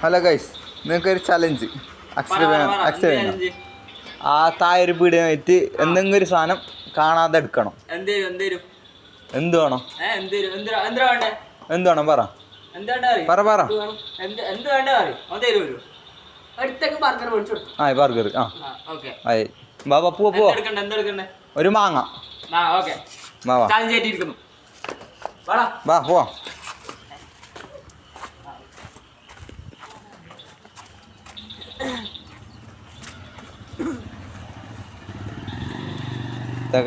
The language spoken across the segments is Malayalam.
ഹലോ ഗൈസ്, നിങ്ങൾക്കൊരു ചലഞ്ച്. അക്ഷര ആ തായൊരു പീടിയായിട്ട് എന്തെങ്കിലും ഒരു സാധനം കാണാതെ എടുക്കണം. എന്ത് വേണം? എന്ത് വേണം പറ പറ പറ. ആ ബർഗർ. ബാബാ പോവാ. ഒരു മാങ്ങ. വാ പോവാ.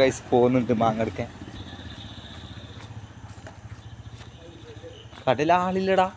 ഗൈസ് പോകുന്നുണ്ട് മാങ്ങ എടുക്കാൻ. കടലാളില്ലടാ.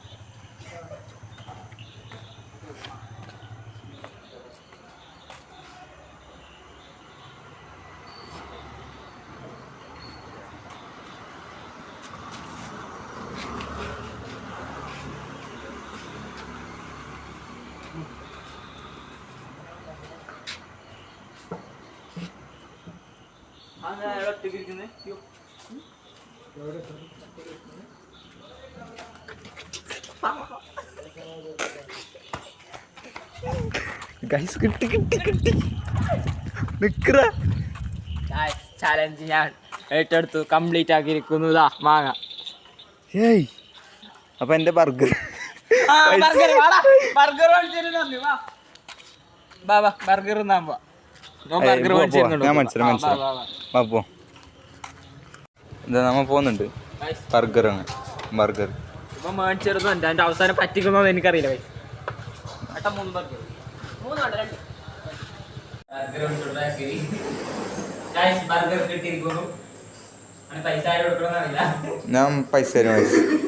ഗൈസ് കിട്ടി കിട്ടി കിട്ടി. നിക്കറ ചാലഞ്ച് ഞാൻ ഏറ്റെടുത്തു, കംപ്ലീറ്റ് ആക്കിയിരിക്കുന്നു. മാങ്ങ. ഏയ് അപ്പൊ എന്റെ ബർഗർ ബർഗർ ഞാൻ മനസ്സിലായി. പോ എന്താ നമ്മ പോകുന്നുണ്ട്. ബർഗർ ബർഗർ ഇപ്പൊ മേടിച്ചിരുന്നു. എന്റെ അവസാനം പറ്റിക്കുന്നോന്ന് എനിക്കറിയില്ല. ഞാൻ പൈസ തരും.